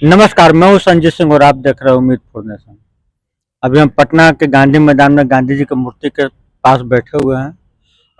नमस्कार, मैं हूँ संजय सिंह और आप देख रहे हो उम्मीद फॉर नेशन। अभी हम पटना के गांधी मैदान में गांधी जी की मूर्ति के पास बैठे हुए हैं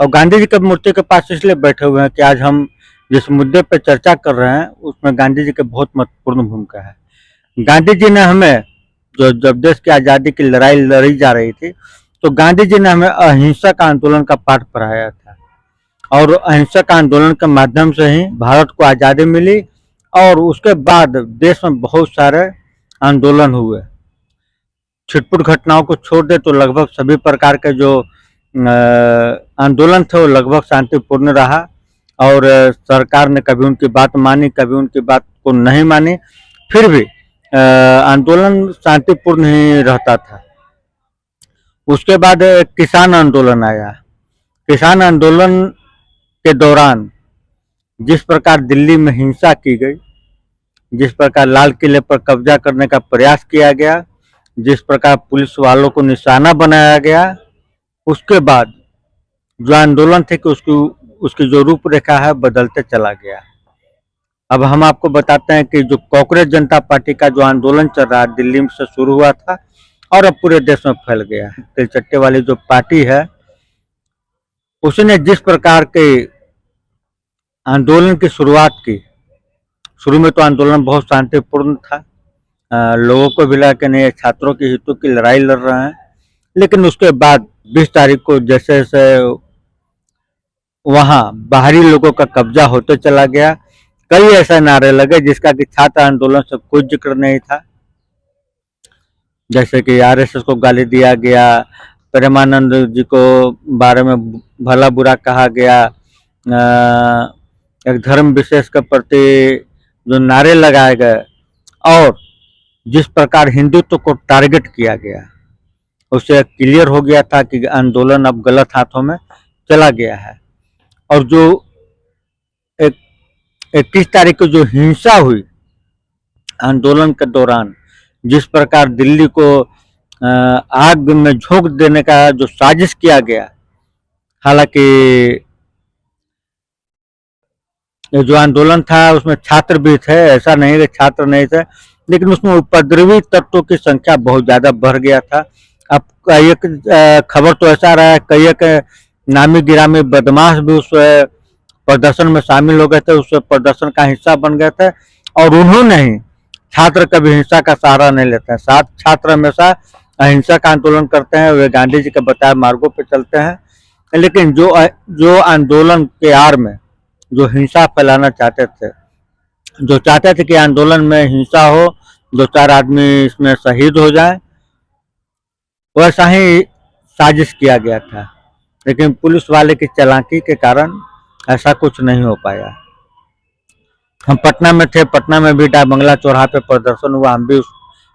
और गांधी जी की मूर्ति के पास इसलिए बैठे हुए हैं कि आज हम जिस मुद्दे पर चर्चा कर रहे हैं उसमें गांधी जी की बहुत महत्वपूर्ण भूमिका है। गांधी जी ने हमें जो जब देश की आज़ादी की लड़ाई लड़ी जा रही थी तो गांधी जी ने हमें अहिंसक आंदोलन का पाठ पढ़ाया था और अहिंसक आंदोलन के माध्यम से ही भारत को आज़ादी मिली और उसके बाद देश में बहुत सारे आंदोलन हुए। छिटपुट घटनाओं को छोड़ दे तो लगभग सभी प्रकार के जो आंदोलन थे वो लगभग शांतिपूर्ण रहा और सरकार ने कभी उनकी बात मानी, कभी उनकी बात को नहीं मानी, फिर भी आंदोलन शांतिपूर्ण ही रहता था। उसके बाद किसान आंदोलन आया। किसान आंदोलन के दौरान जिस प्रकार दिल्ली में हिंसा की गई, जिस प्रकार लाल किले पर कब्जा करने का प्रयास किया गया, जिस प्रकार पुलिस वालों को निशाना बनाया गया, उसके बाद जो आंदोलन थे कि उसकी जो रूपरेखा है बदलते चला गया। अब हम आपको बताते हैं कि जो कांग्रेस जनता पार्टी का जो आंदोलन चल रहा है दिल्ली से शुरू हुआ था और अब पूरे देश में फैल गया है। तिलचट्टे वाली जो पार्टी है उसने जिस प्रकार के आंदोलन की शुरुआत की, शुरू में तो आंदोलन बहुत शांतिपूर्ण था, लोगों को भी लगा कि नहीं छात्रों के हितों की लड़ाई लड़ रहे हैं, लेकिन उसके बाद 20 तारीख को जैसे जैसे वहां बाहरी लोगों का कब्जा होते चला गया, कई ऐसे नारे लगे जिसका कि छात्र आंदोलन से कोई जिक्र नहीं था। जैसे कि आरएसएस को गाली दिया गया, प्रेमानंद जी को बारे में भला बुरा कहा गया, एक धर्म विशेष के प्रति जो नारे लगाए गए और जिस प्रकार हिंदुत्व को टारगेट किया गया, उससे क्लियर हो गया था कि आंदोलन अब गलत हाथों में चला गया है। और जो 21 तारीख को जो हिंसा हुई आंदोलन के दौरान, जिस प्रकार दिल्ली को आग में झोंक देने का जो साजिश किया गया, हालांकि ये जो आंदोलन था उसमें छात्र भी थे, ऐसा नहीं कि छात्र नहीं थे, लेकिन उसमें उपद्रवी तत्वों की संख्या बहुत ज्यादा बढ़ गया था। अब कई एक खबर तो ऐसा रहा है, कई एक नामी गिरामी बदमाश भी उस प्रदर्शन में शामिल हो गए थे, उस प्रदर्शन का हिस्सा बन गए थे और उन्होंने ही छात्र कभी हिंसा का सहारा नहीं लेते हैं। साथ छात्र हमेशा अहिंसक आंदोलन करते हैं, वे गांधी जी के बताए मार्गों पर चलते हैं, लेकिन जो आंदोलन के आड़ में जो हिंसा फैलाना चाहते थे, जो चाहते थे कि आंदोलन में हिंसा हो, 2-4 आदमी इसमें शहीद हो जाए, वैसा ही साजिश किया गया था। लेकिन पुलिस वाले की चालाकी के कारण ऐसा कुछ नहीं हो पाया। हम पटना में थे, पटना में भी डाक बंगला चौराहा पे प्रदर्शन हुआ, हम भी उस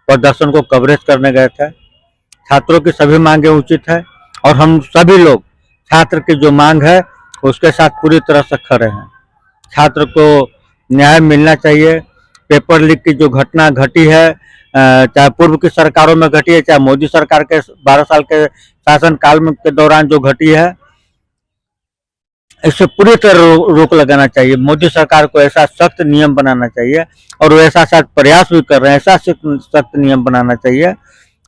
प्रदर्शन को कवरेज करने गए थे। छात्रों की सभी मांगे उचित है और हम सभी लोग छात्र की जो मांग है उसके साथ पूरी तरह से खड़े हैं। छात्र को न्याय मिलना चाहिए। पेपर लीक की जो घटना घटी है, चाहे पूर्व की सरकारों में घटी है, चाहे मोदी सरकार के 12 साल के शासन काल में के दौरान जो घटी है, इससे पूरी तरह रोक लगाना चाहिए। मोदी सरकार को ऐसा सख्त नियम बनाना चाहिए और वो ऐसा शायद प्रयास भी कर रहे हैं, ऐसा सख्त नियम बनाना चाहिए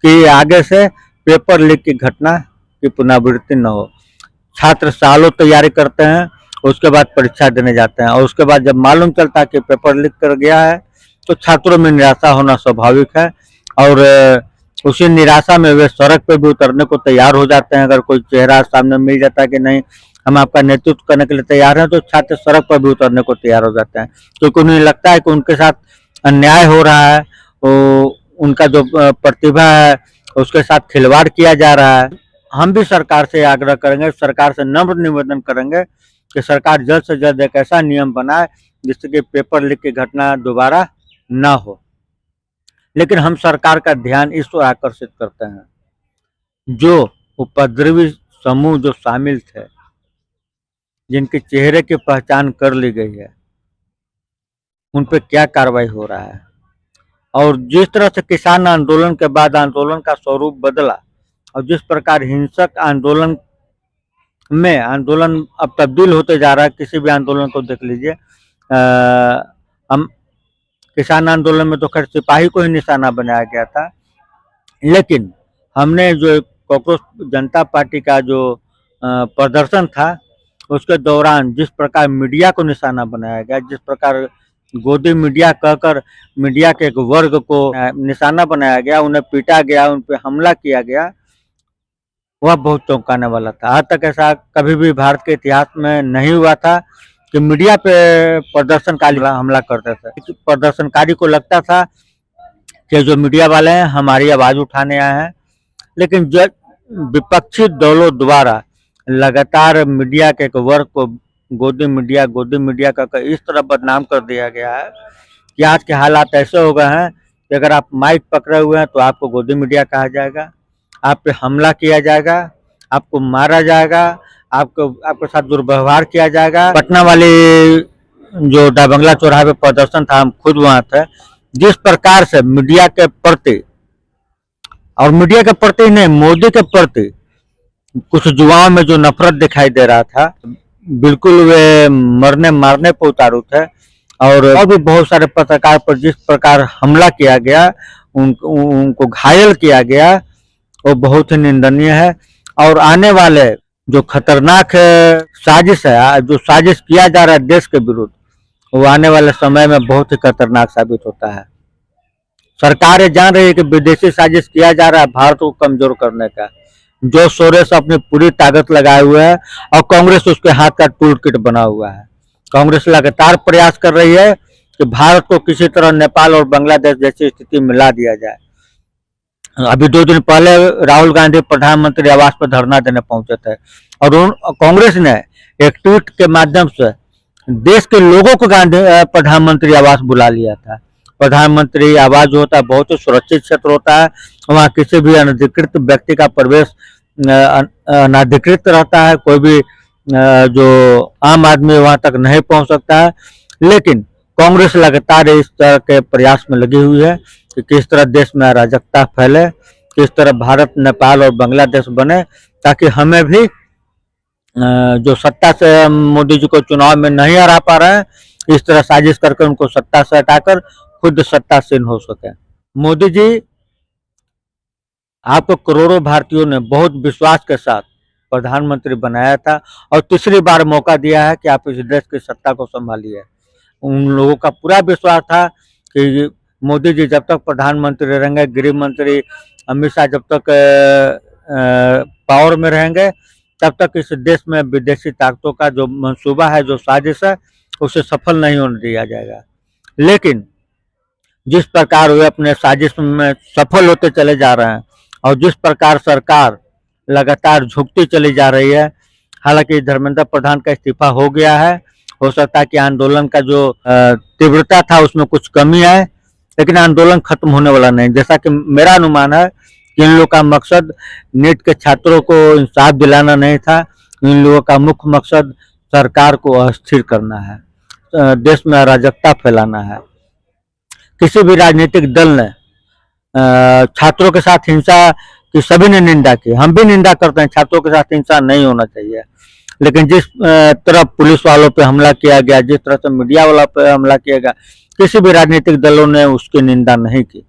कि आगे से पेपर लीक की घटना की पुनरावृत्ति न हो। छात्र सालों तैयारी करते हैं, उसके बाद परीक्षा देने जाते हैं और उसके बाद जब मालूम चलता है कि पेपर लीक कर गया है तो छात्रों में निराशा होना स्वाभाविक है और उसी निराशा में वे सड़क पे भी उतरने को तैयार हो जाते हैं। अगर कोई चेहरा सामने मिल जाता है कि नहीं हम आपका नेतृत्व करने के लिए तैयार हैं, तो छात्र सड़क पर भी उतरने को तैयार हो जाते हैं, क्योंकि उन्हें लगता है कि उनके साथ अन्याय हो रहा है, उनका जो प्रतिभा है उसके साथ खिलवाड़ किया जा रहा है। हम भी सरकार से आग्रह करेंगे, सरकार से नम्र निवेदन करेंगे कि सरकार जल्द से जल्द एक ऐसा नियम बनाए जिससे कि पेपर लीक की घटना दोबारा ना हो। लेकिन हम सरकार का ध्यान इस ओर आकर्षित करते हैं, जो उपद्रवी समूह जो शामिल थे, जिनके चेहरे की पहचान कर ली गई है, उन पर क्या कार्रवाई हो रहा है। और जिस तरह से किसान आंदोलन के बाद आंदोलन का स्वरूप बदला और जिस प्रकार हिंसक आंदोलन में आंदोलन अब तब्दील होते जा रहा है, किसी भी आंदोलन को देख लीजिए, हम किसान आंदोलन में तो खैर सिपाही को ही निशाना बनाया गया था, लेकिन हमने जो कॉकरोच जनता पार्टी का जो प्रदर्शन था, उसके दौरान जिस प्रकार मीडिया को निशाना बनाया गया, जिस प्रकार गोदी मीडिया कहकर मीडिया के एक वर्ग को निशाना बनाया गया, उन्हें पीटा गया, उन पर हमला किया गया, वह बहुत चौंकाने वाला था। आज तक ऐसा कभी भी भारत के इतिहास में नहीं हुआ था कि मीडिया पे प्रदर्शनकारी हमला करते थे। प्रदर्शनकारी को लगता था कि जो मीडिया वाले हैं हमारी आवाज उठाने आए हैं, लेकिन जो विपक्षी दलों द्वारा लगातार मीडिया के एक वर्ग को गोदी मीडिया का इस तरह बदनाम कर दिया गया है कि आज के हालात ऐसे हो गए हैं कि अगर आप माइक पकड़े हुए हैं तो आपको गोदी मीडिया कहा जाएगा, आप पे हमला किया जाएगा, आपको मारा जाएगा, आपके साथ दुर्व्यवहार किया जाएगा। पटना वाली जो डाबंगला चौराहे पे प्रदर्शन था, हम खुद वहां थे। जिस प्रकार से मीडिया के प्रति, और मीडिया के प्रति नहीं, मोदी के प्रति कुछ युवाओं में जो नफरत दिखाई दे रहा था, बिल्कुल वे मरने मारने पर उतारू थे। और भी बहुत सारे पत्रकार पर जिस प्रकार हमला किया गया, उनको घायल किया गया, वो बहुत ही निंदनीय है। और आने वाले जो खतरनाक साजिश है, जो साजिश किया जा रहा है देश के विरुद्ध, वो आने वाले समय में बहुत ही खतरनाक साबित होता है। सरकार ये जान रही है कि विदेशी साजिश किया जा रहा है भारत को कमजोर करने का, जो सोरेस अपनी पूरी ताकत लगाए हुए है, और कांग्रेस उसके हाथ का टूल किट बना हुआ है। कांग्रेस लगातार प्रयास कर रही है कि भारत को किसी तरह नेपाल और बांग्लादेश जैसी स्थिति में ला दिया जाए। अभी 2 दिन पहले राहुल गांधी प्रधानमंत्री आवास पर धरना देने पहुंचे थे, और कांग्रेस ने एक ट्वीट के माध्यम से देश के लोगों को प्रधानमंत्री आवास बुला लिया था। प्रधानमंत्री आवास जो होता है बहुत ही सुरक्षित क्षेत्र होता है, वहाँ किसी भी अनधिकृत व्यक्ति का प्रवेश अनाधिकृत रहता है, कोई भी जो आम आदमी वहां तक नहीं पहुंच सकता है। लेकिन कांग्रेस लगातार इस तरह के प्रयास में लगी हुई है कि किस तरह देश में अराजकता फैले, किस तरह भारत, नेपाल और बांग्लादेश बने, ताकि हमें भी जो सत्ता से मोदी जी को चुनाव में नहीं हरा पा रहे हैं, इस तरह साजिश करके उनको सत्ता से हटाकर खुद सत्तासीन हो सके। मोदी जी, आपको करोड़ों भारतीयों ने बहुत विश्वास के साथ प्रधानमंत्री बनाया था, और तीसरी बार मौका दिया है कि आप इस देश की सत्ता को संभालिए। उन लोगों का पूरा विश्वास था कि मोदी जी जब तक प्रधानमंत्री रहेंगे, गृह मंत्री अमित शाह जब तक पावर में रहेंगे, तब तक इस देश में विदेशी ताकतों का जो मंसूबा है, जो साजिश है, उसे सफल नहीं होने दिया जाएगा। लेकिन जिस प्रकार वे अपने साजिश में सफल होते चले जा रहे हैं, और जिस प्रकार सरकार लगातार झुकती चली जा रही है, हालांकि धर्मेंद्र प्रधान का इस्तीफा हो गया है, हो सकता है कि आंदोलन का जो तीव्रता था उसमें कुछ कमी आए, लेकिन आंदोलन खत्म होने वाला नहीं। जैसा कि मेरा अनुमान है कि इन लोगों का मकसद नीट के छात्रों को इंसाफ दिलाना नहीं था, इन लोगों का मुख्य मकसद सरकार को अस्थिर करना है, देश में अराजकता फैलाना है। किसी भी राजनीतिक दल ने छात्रों के साथ हिंसा की सभी ने निंदा की, हम भी निंदा करते हैं, छात्रों के साथ हिंसा नहीं होना चाहिए। लेकिन जिस तरह पुलिस वालों पे हमला किया गया, जिस तरह से मीडिया वालों पे हमला किया गया, किसी भी राजनीतिक दलों ने उसकी निंदा नहीं की।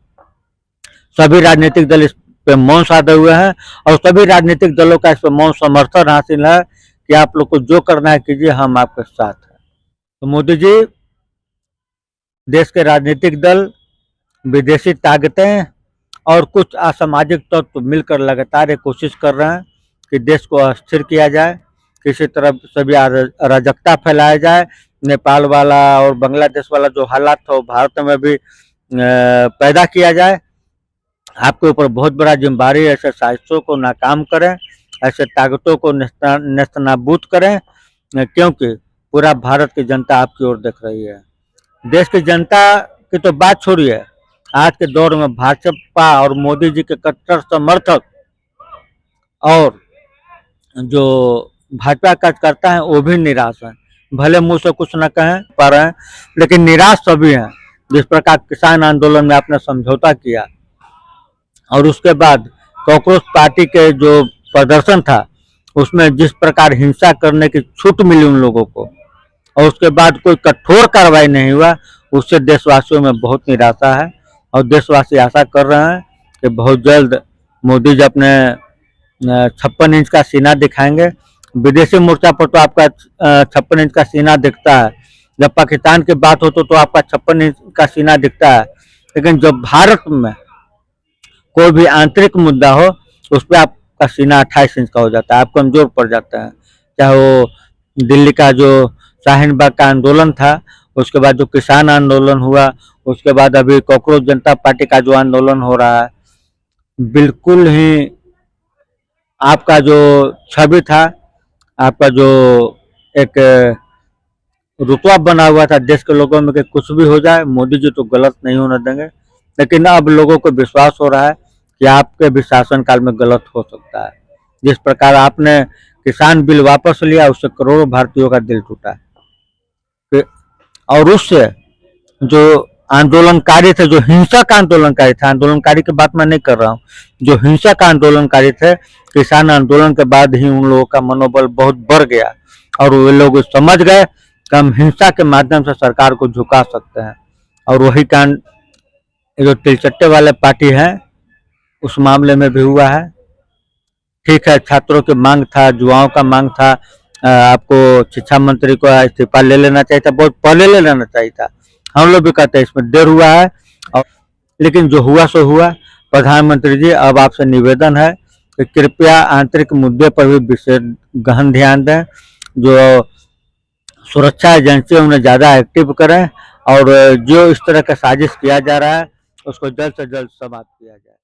सभी राजनीतिक दल इस पे मौन साधे हुए हैं, और सभी राजनीतिक दलों का इस पे मौन समर्थन हासिल है कि आप लोग को जो करना है कीजिए, हम आपके साथ हैं। तो मोदी जी, देश के राजनीतिक दल, विदेशी ताकतें और कुछ असामाजिक तत्व मिलकर लगातार एक कोशिश कर रहे हैं कि देश को अस्थिर किया जाए, किसी तरह सभी अराजकता फैलाया जाए। नेपाल वाला और बांग्लादेश वाला जो हालात था वो भारत में भी पैदा किया जाए। आपके ऊपर बहुत बड़ा जिम्मेदारी है, ऐसे साजिशों को नाकाम करें, ऐसे ताकतों को नेस्तनाबूद करें, क्योंकि पूरा भारत की जनता आपकी ओर देख रही है। देश की जनता की तो बात छोड़िए, आज के दौर में भाजपा और मोदी जी के कट्टर समर्थक और जो भाजपा कार्यकर्ता हैं वो भी निराश हैं। भले मुंह से कुछ न कहें पा रहे हैं, लेकिन निराश सभी हैं। जिस प्रकार किसान आंदोलन में आपने समझौता किया, और उसके बाद कॉकरोच पार्टी के जो प्रदर्शन था उसमें जिस प्रकार हिंसा करने की छूट मिली उन लोगों को, और उसके बाद कोई कठोर कार्रवाई नहीं हुआ, उससे देशवासियों में बहुत निराशा है और देशवासी आशा कर रहे हैं कि बहुत जल्द मोदी जी अपने 56 इंच का सीना दिखाएंगे। विदेशी मोर्चा पर तो आपका 56 इंच का सीना दिखता है, जब पाकिस्तान की बात हो तो आपका 56 इंच का सीना दिखता है, लेकिन जब भारत में कोई भी आंतरिक मुद्दा हो उस पर आपका सीना 28 इंच का हो जाता है, आप कमजोर पड़ जाते हैं। चाहे वो दिल्ली का जो शाहीन बाग का आंदोलन था, उसके बाद जो किसान आंदोलन हुआ, उसके बाद अभी कॉकरोच जनता पार्टी का जो आंदोलन हो रहा है, बिल्कुल ही आपका जो छवि था, आपका जो एक रुतबा बना हुआ था देश के लोगों में कि कुछ भी हो जाए मोदी जी तो गलत नहीं होने देंगे, लेकिन अब लोगों को विश्वास हो रहा है कि आपके भी शासनकाल में गलत हो सकता है। जिस प्रकार आपने किसान बिल वापस लिया, उससे करोड़ों भारतीयों का दिल टूटा है। और उससे जो आंदोलनकारी थे, जो हिंसक आंदोलनकारी थे, आंदोलनकारी की बात मैं नहीं कर रहा हूँ, जो हिंसक आंदोलनकारी थे, किसान आंदोलन के बाद ही उन लोगों का मनोबल बहुत बढ़ गया और वे लोग समझ गए कि हम हिंसा के माध्यम से सरकार को झुका सकते हैं। और वही कांड जो तिलचट्टे वाले पार्टी है उस मामले में भी हुआ है। ठीक है, छात्रों की मांग था, युवाओं का मांग था, आपको शिक्षा मंत्री को इस्तीफा ले लेना चाहिए था, बहुत पहले ले लेना चाहिए था। हम लोग भी कहते हैं इसमें देर हुआ है, और लेकिन जो हुआ सो हुआ। प्रधानमंत्री जी, अब आपसे निवेदन है कि कृपया आंतरिक मुद्दे पर भी विशेष गहन ध्यान दें, जो सुरक्षा एजेंसी उन्हें ज़्यादा एक्टिव करें और जो इस तरह का साजिश किया जा रहा है उसको जल्द से जल्द समाप्त किया जाए।